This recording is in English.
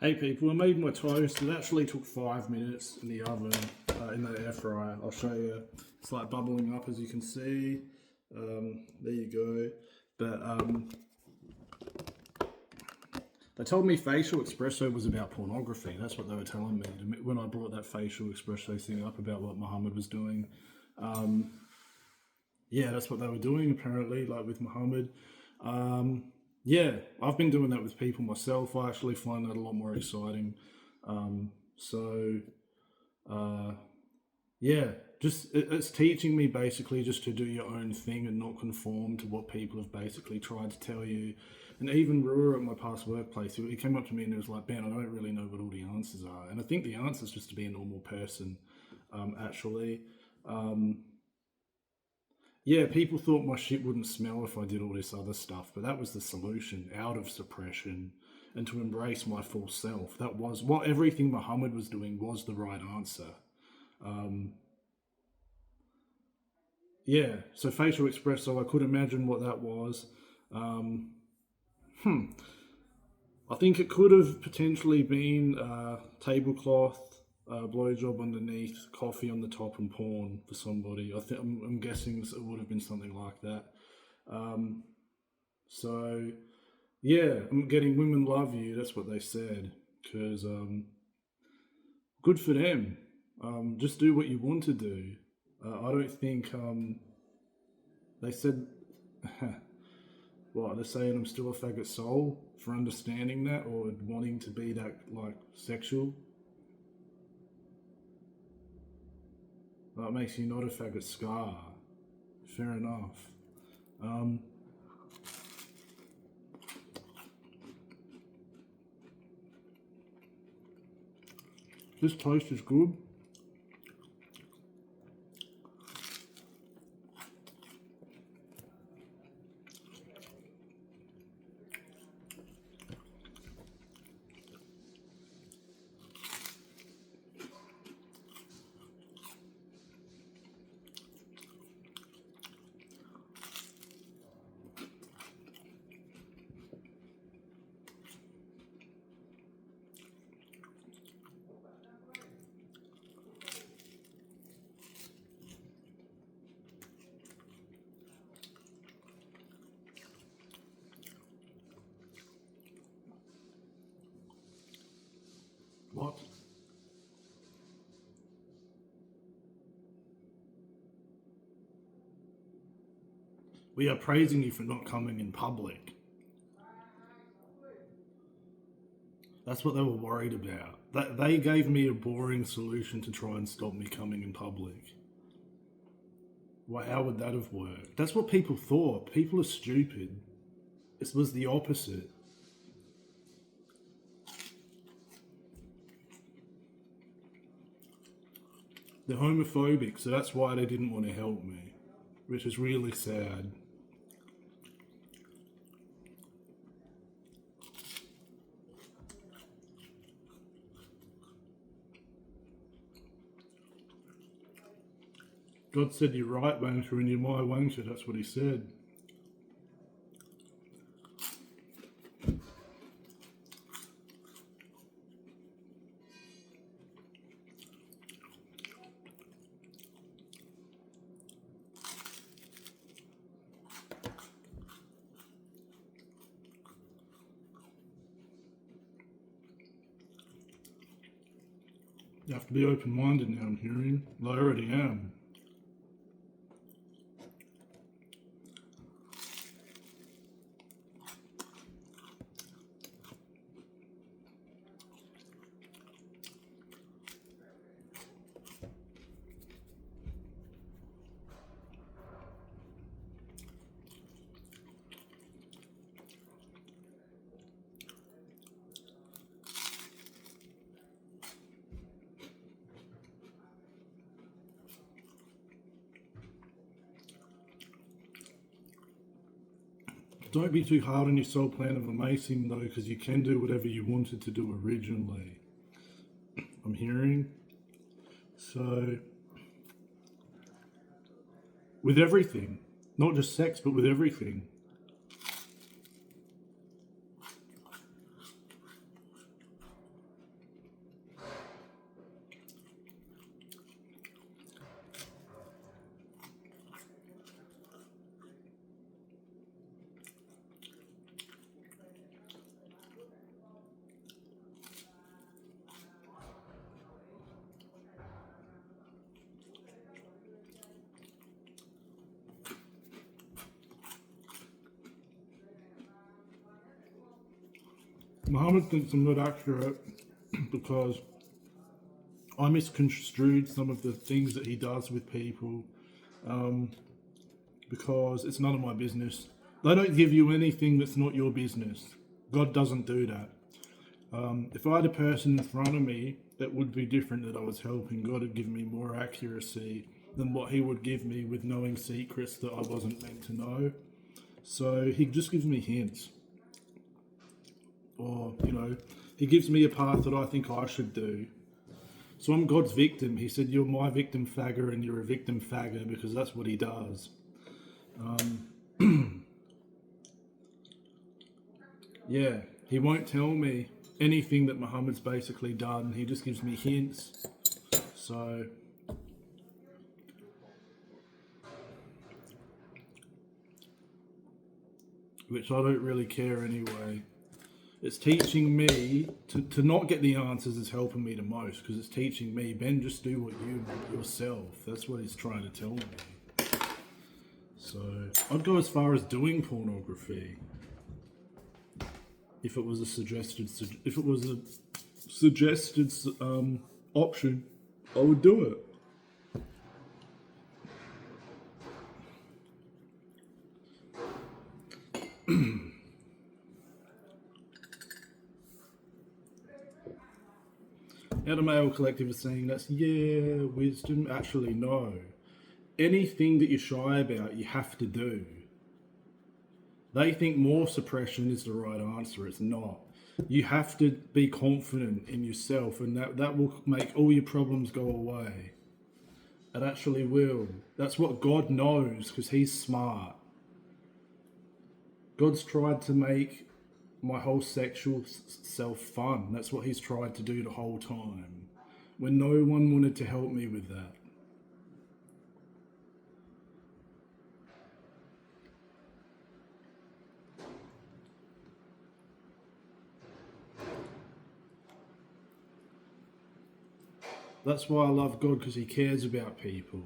Hey people, I made my toast. It actually took 5 minutes in the oven, in the air fryer. I'll show you. It's like bubbling up as you can see. There you go. But they told me facial espresso was about pornography. That's what they were telling me when I brought that facial espresso thing up about what Muhammad was doing. Yeah, that's what they were doing apparently, like with Muhammad. Yeah, I've been doing that with people myself. I actually find that a lot more exciting. So, uh, yeah, it's teaching me basically just to do your own thing and not conform to what people have basically tried to tell you. And even Rua at my past workplace, he came up to me and he was like, "Ben, I don't really know what all the answers are." And I think the answer is just to be a normal person, actually. Um, yeah, people thought my shit wouldn't smell if I did all this other stuff, but that was the solution out of suppression and to embrace my full self. That was what everything Muhammad was doing was the right answer. Um, yeah, so facial espresso, I could imagine what that was. Um, hmm, I think it could have potentially been tablecloth, blowjob underneath, coffee on the top, and porn for somebody. I'm guessing it would have been something like that. Um, So yeah, I'm getting women love you. That's what they said. Because good for them. Just do what you want to do. I don't think they said. What they're saying, I'm still a faggot soul for understanding that or wanting to be that like sexual. That makes you not a faggot scar. Fair enough. Um, this toast is good. What? We are praising you for not coming in public. That's what they were worried about. They gave me a boring solution to try and stop me coming in public. Well, how would that have worked? That's what people thought. People are stupid. This was the opposite. They're homophobic, so that's why they didn't want to help me, which is really sad. God said you're right, wanker, and you're my wanker. That's what he said. You have to be open-minded now, I'm hearing. Well, I already am. Don't be too hard on your soul plan of amazing, though, because you can do whatever you wanted to do originally. I'm hearing. So, with everything, not just sex, but with everything. Muhammad thinks I'm not accurate because I misconstrued some of the things that he does with people, because it's none of my business. They don't give you anything that's not your business. God doesn't do that. If I had a person in front of me that would be different that I was helping, God would give me more accuracy than what he would give me with knowing secrets that I wasn't meant to know. So he just gives me hints. Or, he gives me a path that I think I should do. So I'm God's victim. He said, you're my victim fagger and you're a victim fagger, because that's what he does. Yeah, he won't tell me anything that Muhammad's basically done. He just gives me hints. So, which I don't really care anyway. It's teaching me to not get the answers is helping me the most, because it's teaching me, Ben, just do what you want yourself. That's what he's trying to tell me. So I'd go as far as doing pornography if it was a suggested option. I would do it. Outer Male Collective is saying that's, yeah, wisdom. Actually, no. Anything that you're shy about, you have to do. They think more suppression is the right answer. It's not. You have to be confident in yourself, and that will make all your problems go away. It actually will. That's what God knows, because he's smart. God's tried to make my whole sexual self fun. That's what he's tried to do the whole time, when no one wanted to help me with that. That's why I love God, because he cares about people.